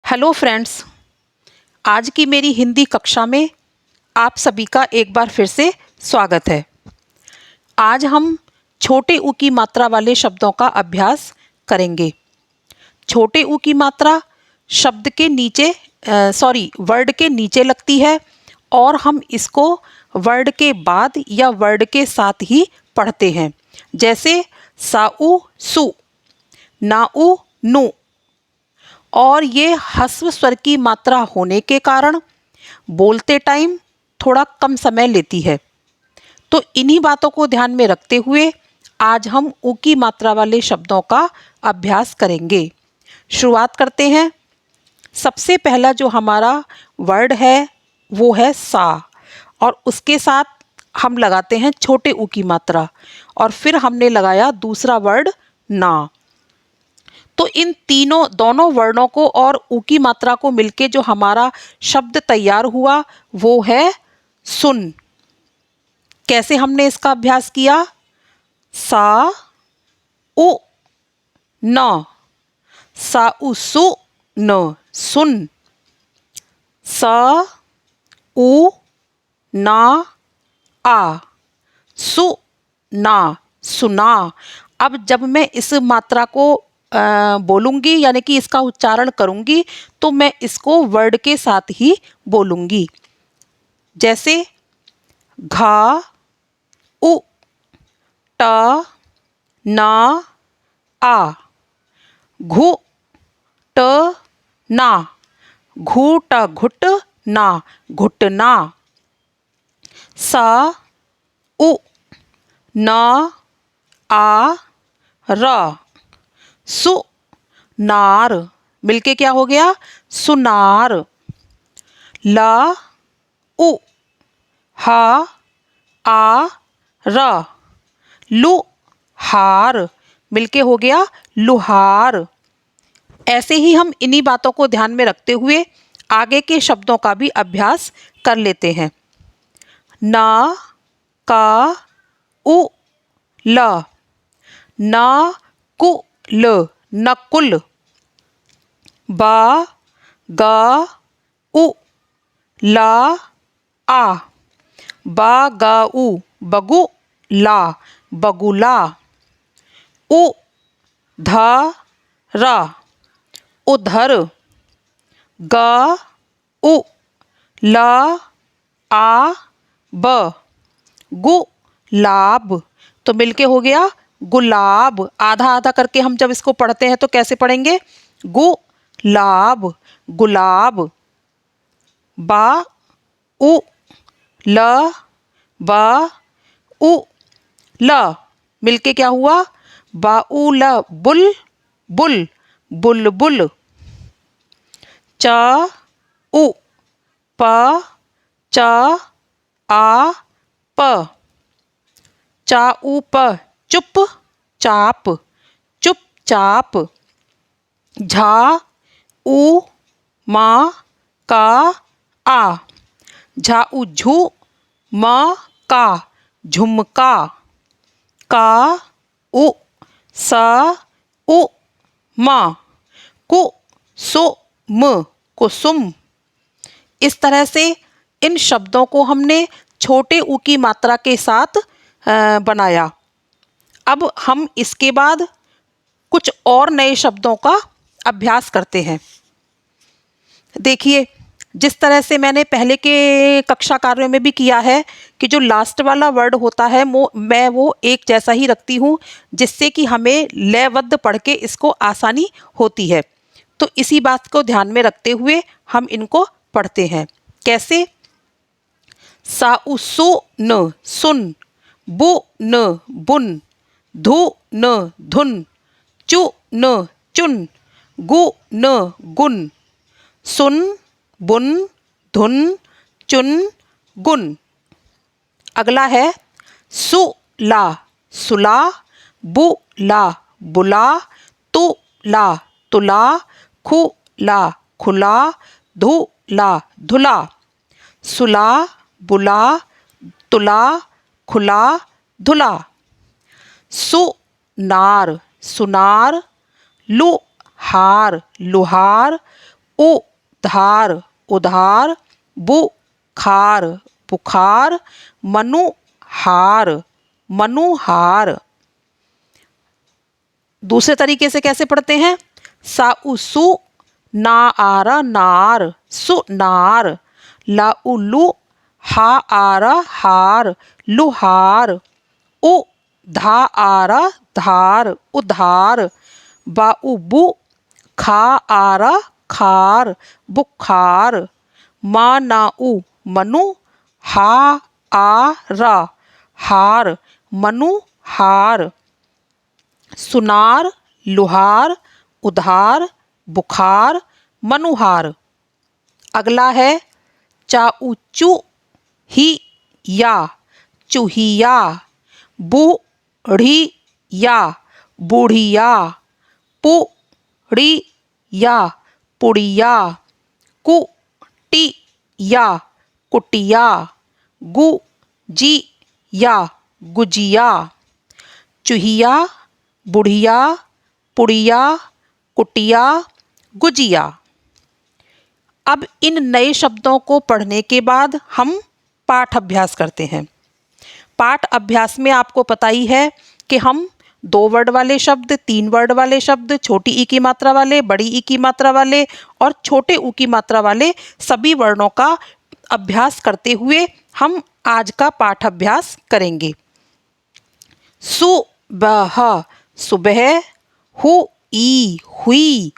Hello friends, आज की मेरी हिंदी कक्षा में आप सभी का एक बार फिर से स्वागत है। आज हम छोटे ऊ की मात्रा वाले शब्दों का अभ्यास करेंगे। छोटे ऊ की मात्रा शब्द के नीचे वर्ड के नीचे लगती है और हम इसको वर्ड के बाद या वर्ड के साथ ही पढ़ते हैं। जैसे साऊ सु, नाऊ नु। और ये ह्रस्व स्वर की मात्रा होने के कारण बोलते टाइम थोड़ा कम समय लेती है। तो इन्हीं बातों को ध्यान में रखते हुए आज हम ऊ की मात्रा वाले शब्दों का अभ्यास करेंगे। शुरुआत करते हैं। सबसे पहला जो हमारा वर्ड है वो है सा, और उसके साथ हम लगाते हैं छोटे ऊ की मात्रा, और फिर हमने लगाया दूसरा वर्ड ना। तो इन दोनों वर्णों को और ऊ की मात्रा को मिलके जो हमारा शब्द तैयार हुआ वो है सुन। कैसे हमने इसका अभ्यास किया? सा उ न, सा उ सु न, सुन। स उ ना आ, सु ना, सुना। अब जब मैं इस मात्रा को बोलूँगी यानी कि इसका उच्चारण करूँगी तो मैं इसको वर्ड के साथ ही बोलूँगी। जैसे घा उ ट ना आ, घु ट ना, घूट घुट ना, घुटना। सा उ न आ र, सुनार। मिलके क्या हो गया? सुनार। ल उ ह आ र, लुहार। मिलके हो गया लुहार। ऐसे ही हम इन्हीं बातों को ध्यान में रखते हुए आगे के शब्दों का भी अभ्यास कर लेते हैं। न का उ ल, न कु ल, नकुल। ब ग उ ल आ, ब ग उ, बगुला, बगुला। उ ध र, उधर। ग उ ल आ ब, गुलाब। तो मिलके हो गया गुलाब। आधा आधा करके हम जब इसको पढ़ते हैं तो कैसे पढ़ेंगे? गुलाब, गुलाब। बा उ ल ब उ ल, मिलके क्या हुआ? बाउल, बुल बुल, बुलबुल। च उ प च आ प, चाउप, चुप चाप, चुपचाप। झा उ मा का आ, झाउझू म का, झुमका। का उ स उ म, कुसुम, कुसुम। इस तरह से इन शब्दों को हमने छोटे ऊ की मात्रा के साथ बनाया। अब हम इसके बाद कुछ और नए शब्दों का अभ्यास करते हैं। देखिए, जिस तरह से मैंने पहले के कक्षा कार्यों में भी किया है कि जो लास्ट वाला वर्ड होता है मैं वो एक जैसा ही रखती हूँ, जिससे कि हमें लयबद्ध पढ़ के इसको आसानी होती है। तो इसी बात को ध्यान में रखते हुए हम इनको पढ़ते हैं। कैसे? साउ सु न, सुन। बु न, बुन। धु न, धुन। चु न, चुन। गु न, गुन। सुन, बुन, धुन, चुन, गुन। अगला है सुला, सुला। बुला, बुला। तुला, तुला। खुला, खुला। धुला, धुला। सुला, बुला, तुला, खुला, धुला। सुनार, सुनार। लुहार, लुहार। उधार उधार, बुखार बुखार, मनुहार मनुहार। दूसरे तरीके से कैसे पढ़ते हैं? साउसु नाआरा नार सुनार, लाउलु हा आरा हार लुहार, उ धा आरा धार उधार, बाउबु खा आरा खार बुखार, मानाउ मनु हा आरा हार मनुहार, सुनार लुहार उधार बुखार मनुहार। अगला है चाउचू ही या चूहिया, बूढ़िया बूढ़िया, पुड़िया पुड़िया, कुटिया कुटिया, गुजिया गुजिया। चूहिया, बुढ़िया, पुड़िया, कुटिया, गुजिया। अब इन नए शब्दों को पढ़ने के बाद हम पाठ अभ्यास करते हैं। पाठ अभ्यास में आपको पता ही है कि हम 2 वर्ड वाले शब्द, 3 वर्ड वाले शब्द, छोटी ई की मात्रा वाले, बड़ी ई की मात्रा वाले और छोटे ऊ की मात्रा वाले सभी वर्णों का अभ्यास करते हुए हम आज का पाठ अभ्यास करेंगे। सुबह सुबह, हुई हुई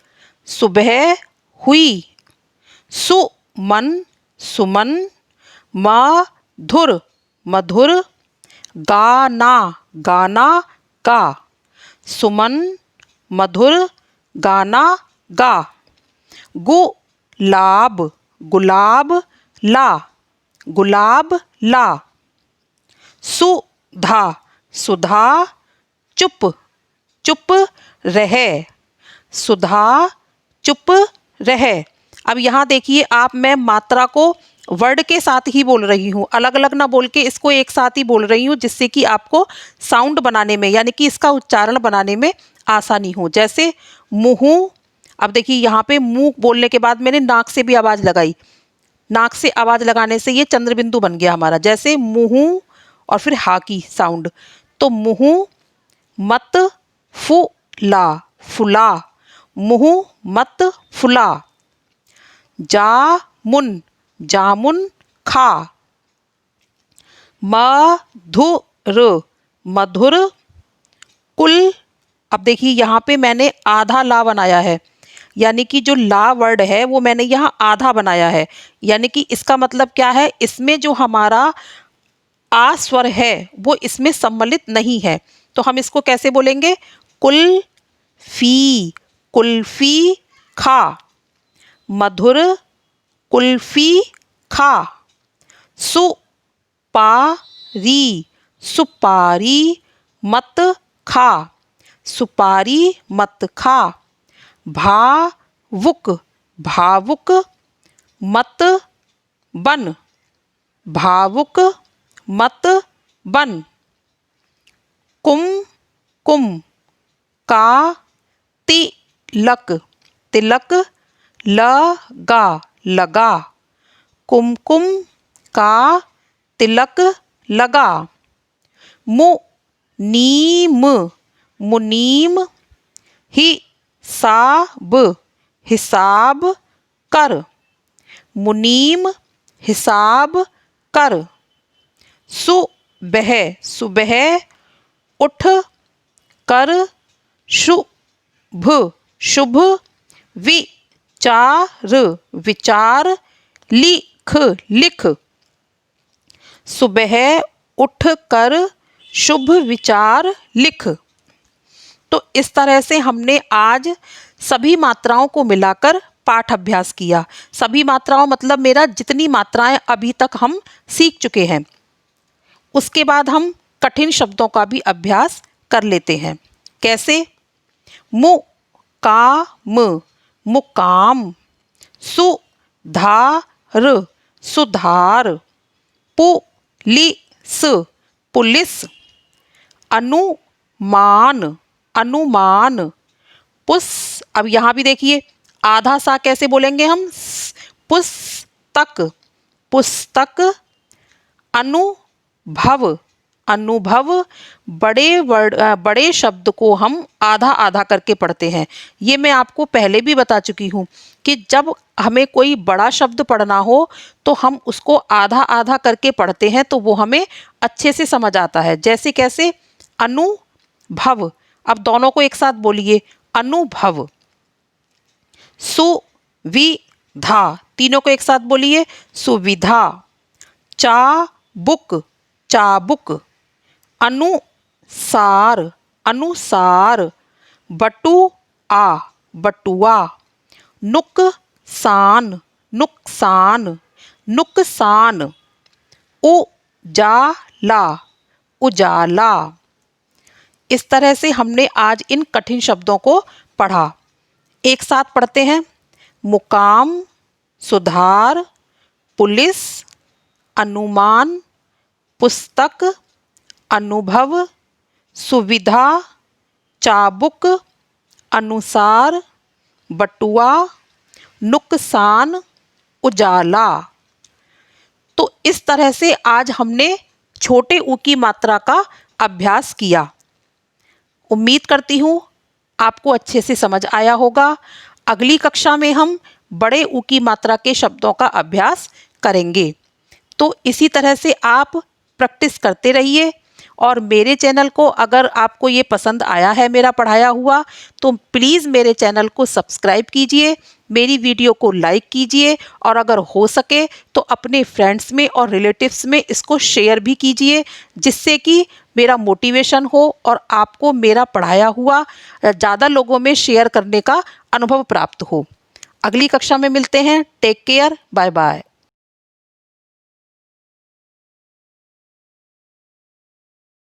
सुबह हुई, सुमन सुमन, मधुर मधुर, गाना गाना गा, सुमन मधुर गाना गा, गुलाब गुलाब ला गुलाब ला, सुधा सुधा, चुप चुप रहे सुधा चुप रहे। अब यहाँ देखिए आप, मैं मात्रा को वर्ड के साथ ही बोल रही हूँ, अलग अलग ना बोल के इसको एक साथ ही बोल रही हूँ, जिससे कि आपको साउंड बनाने में यानी कि इसका उच्चारण बनाने में आसानी हो। जैसे मुँह, अब देखिए यहाँ पे मुँह बोलने के बाद मैंने नाक से भी आवाज़ लगाई, नाक से आवाज़ लगाने से ये चंद्र बिंदु बन गया हमारा। जैसे मुँह और फिर हा की साउंड, तो मुँह मत फुला फुला, मुँह मत फुला, जामुन जामुन खा, मधुर मधुर, कुल। अब देखिए यहाँ पे मैंने आधा ला बनाया है, यानी कि जो ला वर्ड है वो मैंने यहाँ आधा बनाया है, यानी कि इसका मतलब क्या है, इसमें जो हमारा आ स्वर है वो इसमें सम्मिलित नहीं है। तो हम इसको कैसे बोलेंगे? कुल्फी कुल्फी खा, मधुर कुल्फी खा, सुपारी सुपारी मत खा, सुपारी मत खा, भावुक भावुक मत बन, भावुक मत बन, कुमकुम का तिलक तिलक लगा लगा, कुमकुम का तिलक लगा, मुनीम मुनीम, हिसाब हिसाब कर, मुनीम हिसाब कर, सुबह सुबह उठ कर, शुभ शुभ, विचार विचार, लिख लिख। सुबह उठ कर शुभ विचार लिख। तो इस तरह से हमने आज सभी मात्राओं को मिलाकर पाठ अभ्यास किया। सभी मात्राओं मतलब मेरा जितनी मात्राएं अभी तक हम सीख चुके हैं। उसके बाद हम कठिन शब्दों का भी अभ्यास कर लेते हैं। कैसे? मुकाम मुकाम, सुधार सुधार, पुलिस पुलिस, अनुमान अनुमान, अब यहाँ भी देखिए आधा सा कैसे बोलेंगे हम? पुस्तक, पुस्तक। अनुभव, अनुभव। बड़े शब्द को हम आधा आधा करके पढ़ते हैं। ये मैं आपको पहले भी बता चुकी हूँ कि जब हमें कोई बड़ा शब्द पढ़ना हो तो हम उसको आधा आधा करके पढ़ते हैं, तो वो हमें अच्छे से समझ आता है। जैसे कैसे? अनुभव। अब दोनों को एक साथ बोलिए, अनुभव। सुविधा, तीनों को एक साथ बोलिए, सुविधा। चाबुक, चाबुक। अनुसार, अनुसार। बटुआ, बटुआ। नुकसान, नुकसान, नुकसान। उजाला, उजाला। इस तरह से हमने आज इन कठिन शब्दों को पढ़ा। एक साथ पढ़ते हैं। मुकाम, सुधार, पुलिस, अनुमान, पुस्तक, अनुभव, सुविधा, चाबुक, अनुसार, बटुआ, नुकसान, उजाला। तो इस तरह से आज हमने छोटे ऊ की मात्रा का अभ्यास किया। उम्मीद करती हूँ आपको अच्छे से समझ आया होगा। अगली कक्षा में हम बड़े ऊ की मात्रा के शब्दों का अभ्यास करेंगे। तो इसी तरह से आप प्रैक्टिस करते रहिए, और मेरे चैनल को अगर आपको ये पसंद आया है मेरा पढ़ाया हुआ, तो प्लीज़ मेरे चैनल को सब्सक्राइब कीजिए, मेरी वीडियो को लाइक कीजिए, और अगर हो सके तो अपने फ्रेंड्स में और रिलेटिव्स में इसको शेयर भी कीजिए, जिससे कि मेरा मोटिवेशन हो और आपको मेरा पढ़ाया हुआ ज़्यादा लोगों में शेयर करने का अनुभव प्राप्त हो। अगली कक्षा में मिलते हैं। Take care, bye bye.